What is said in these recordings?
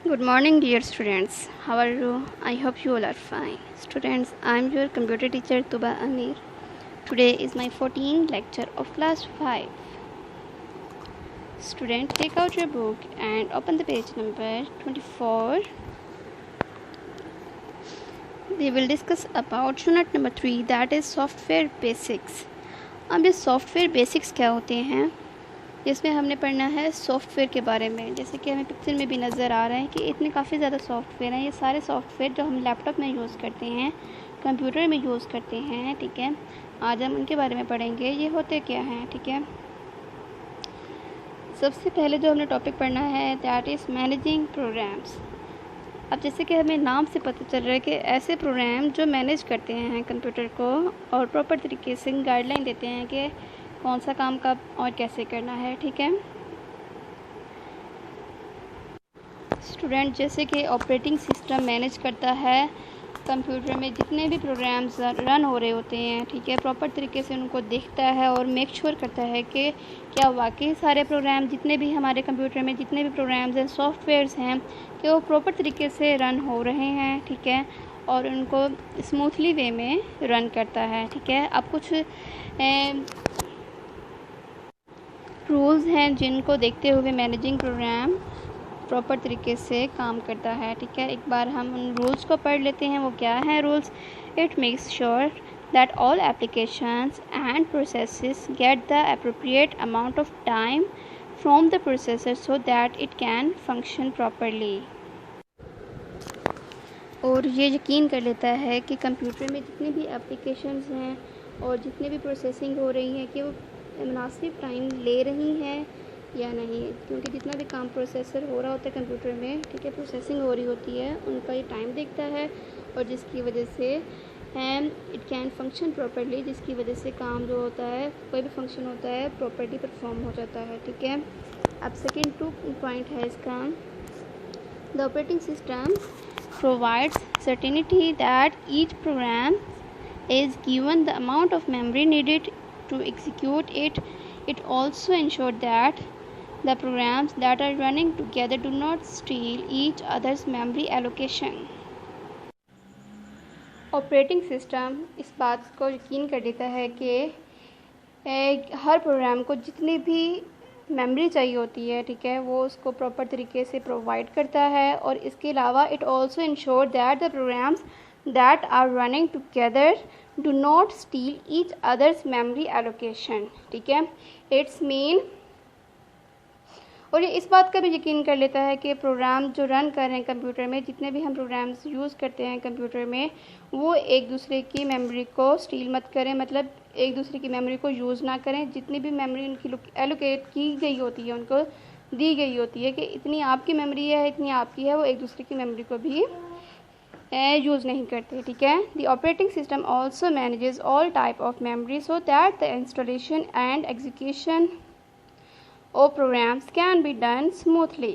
Good morning, dear students. How are you? I hope you all are fine. Students, I am your computer teacher Tuba Amir. Today is my 14th lecture of class 5. Student, take out your book and open the page number 24. We will discuss about unit number 3, that is software basics. अब ये software basics क्या होते हैं, इसमें हमने पढ़ना है software के बारे में। जैसे कि हमें पिक्चर में भी नज़र आ रहा है कि इतने काफ़ी ज़्यादा सॉफ्टवेयर हैं। ये सारे सॉफ्टवेयर जो हम लैपटॉप में यूज़ करते हैं, कंप्यूटर में यूज़ करते हैं, ठीक है। आज हम उनके बारे में पढ़ेंगे, ये होते क्या हैं, ठीक है। सबसे पहले जो हमने टॉपिक पढ़ना है दैट इज़ मैनेजिंग प्रोग्राम्स। अब जैसे कि हमें नाम से पता चल रहा है कि ऐसे प्रोग्राम जो मैनेज करते हैं कंप्यूटर को और प्रॉपर तरीके से गाइडलाइन देते हैं कि कौन सा काम कब और कैसे करना है, ठीक है। स्टूडेंट, जैसे कि ऑपरेटिंग सिस्टम मैनेज करता है कंप्यूटर में जितने भी प्रोग्राम्स रन हो रहे होते हैं, ठीक है, प्रॉपर तरीके से उनको देखता है और मेक श्योर करता है कि क्या वाकई सारे प्रोग्राम जितने भी हमारे कंप्यूटर में जितने भी प्रोग्राम्स हैं, सॉफ्टवेयर्स हैं, कि वो प्रॉपर तरीके से रन हो रहे हैं, ठीक है, और उनको स्मूथली वे में रन करता है, ठीक है। अब कुछ रूल्स हैं जिनको देखते हुए मैनेजिंग प्रोग्राम प्रॉपर तरीके से काम करता है, ठीक है। एक बार हम उन रूल्स को पढ़ लेते हैं। वो क्या हैं rules? It makes sure that all applications and processes get the appropriate amount of time from the processor so that it can function properly. और ये यकीन कर लेता है कि कंप्यूटर में जितनी भी एप्लीकेशंस हैं और जितनी भी प्रोसेसिंग हो रही है कि वो मुनासिब टाइम ले रही हैं या नहीं, क्योंकि जितना भी काम प्रोसेसर हो रहा होता है कंप्यूटर में, ठीक है, प्रोसेसिंग हो रही होती है, उनका ये टाइम देखता है और जिसकी वजह से इट कैन फंक्शन प्रॉपरली, जिसकी वजह से काम जो होता है, कोई भी फंक्शन होता है, प्रॉपरली परफॉर्म हो जाता है, ठीक है। अब सेकेंड पॉइंट है इसका, the operating system provides certainty that each program is given the amount of memory needed to execute it. It also ensures that the programs that are running together do not steal each other's memory allocation. Operating system इस बात को यकीन कर देता है कि हर programme को जितनी भी मेमोरी चाहिए होती है, ठीक है, वो उसको प्रॉपर तरीके से प्रोवाइड करता है। और इसके अलावा it also ensure that the programs that are running together do not steal each others memory allocation, ठीक है। इट्स मीन, और ये इस बात का भी यकीन कर लेता है कि प्रोग्राम जो रन कर रहे हैं कंप्यूटर में, जितने भी हम प्रोग्राम्स यूज़ करते हैं कंप्यूटर में, वो एक दूसरे की मेमोरी को स्टील मत करें, मतलब एक दूसरे की मेमोरी को यूज़ ना करें। जितनी भी मेमोरी उनकी एलोकेट की गई होती है, उनको दी गई होती है कि इतनी आपकी मेमोरी है, इतनी आपकी है, वो एक दूसरे की मेमोरी को भी यूज़ नहीं करते, ठीक है। The operating system also manages all type of memory so that the installation and execution of programs can be done smoothly.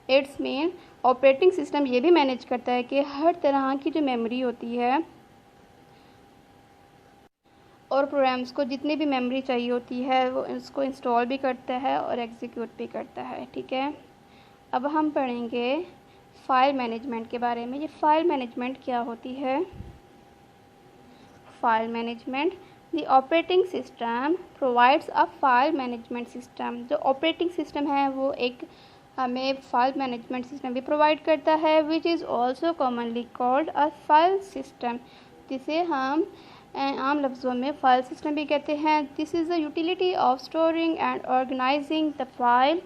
Its mean operating system ये भी मैनेज करता है कि हर तरह की जो मेमोरी होती है और प्रोग्राम्स को जितनी भी मेमोरी चाहिए होती है वो उसको इंस्टॉल भी करता है और एग्जीक्यूट भी करता है, ठीक है। अब हम पढ़ेंगे फाइल मैनेजमेंट के बारे में। ये फाइल मैनेजमेंट क्या होती है? File management, The operating system provides a file management system. जो ऑपरेटिंग सिस्टम है वो एक हमें फाइल मैनेजमेंट सिस्टम भी प्रोवाइड करता है, which is also commonly called a file system, जिसे हम आम लफ्ज़ों में फाइल सिस्टम भी कहते हैं। This is the utility of storing and organizing the file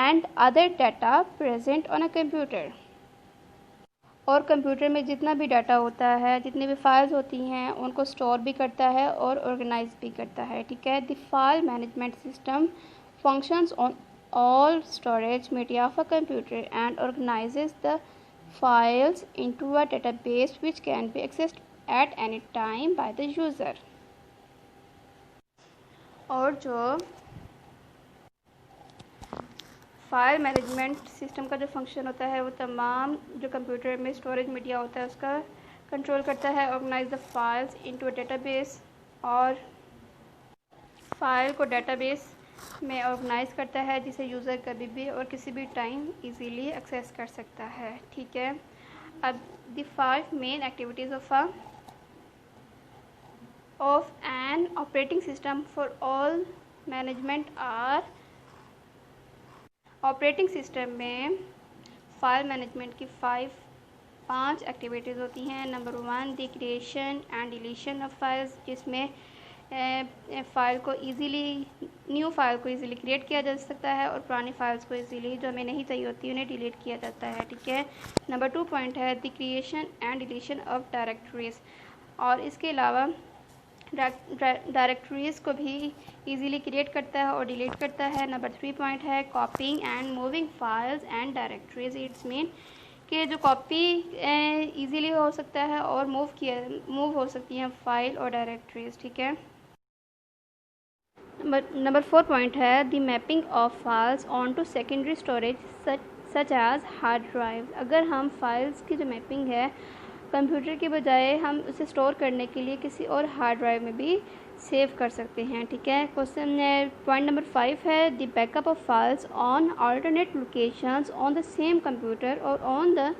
and other data present on a computer. और कंप्यूटर में जितना भी डाटा होता है, जितनी भी फाइल्स होती हैं, उनको स्टोर भी करता है और ऑर्गेनाइज भी करता है, ठीक है। The file management system functions on all storage media of a computer and organises the files into a database which can be accessed at any time by the user. और जो फाइल मैनेजमेंट सिस्टम का जो function होता है वो तमाम जो computer में स्टोरेज मीडिया होता है उसका कंट्रोल करता है, organise the files into a database, और फाइल को डेटाबेस में ऑर्गेनाइज करता है, जिसे यूज़र कभी भी और किसी भी टाइम इजीली एक्सेस कर सकता है। ठीक है, अब the 5 main activities of an operating system for all management are। Operating system में फाइल मैनेजमेंट की 5 एक्टिविटीज़ होती हैं। Number 1 the creation and deletion of files, जिसमें फ़ाइल को ईज़िली न्यू फाइल को ईज़िली क्रिएट किया जा सकता है और पुरानी फाइल्स को ईज़िली जो हमें नहीं चाहिए होती उन्हें डिलीट किया जाता है। ठीक है, नंबर 2 पॉइंट है the creation and deletion of directories, और इसके अलावा डायरेक्टरीज़ को भी इजीली क्रिएट करता है और डिलीट करता है। नंबर 3 पॉइंट है कॉपिंग and moving files and directories. It's mean कि जो कॉपी इजीली हो सकता है और मूव हो सकती हैं फाइल और डायरेक्टरीज। ठीक है, नंबर 4 पॉइंट है the mapping of files on to secondary storage such as hard drive. अगर हम फाइल्स की जो मैपिंग है कंप्यूटर के बजाय हम उसे स्टोर करने के लिए किसी और हार्ड ड्राइव में भी सेव कर सकते हैं। ठीक है, क्वेश्चन पॉइंट नंबर 5 है the backup of files on alternate locations on the same computer और on the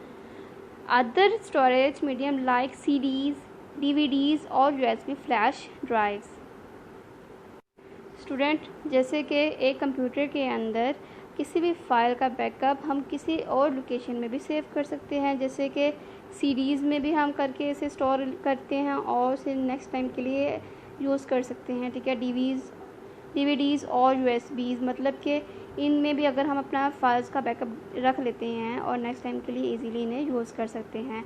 other storage medium like CDs, DVDs और USB फ्लैश ड्राइव्स। स्टूडेंट, जैसे कि एक कंप्यूटर के अंदर किसी भी फाइल का बैकअप हम किसी और लोकेशन में भी सेव कर सकते हैं, जैसे कि सीडीज़ में भी हम करके इसे स्टोर करते हैं और उसे नेक्स्ट टाइम के लिए यूज़ कर सकते हैं। ठीक है, DVDs और USBs, मतलब कि इनमें भी अगर हम अपना फाइल्स का बैकअप रख लेते हैं और नेक्स्ट टाइम के लिए इजीली इन्हें यूज़ कर सकते हैं।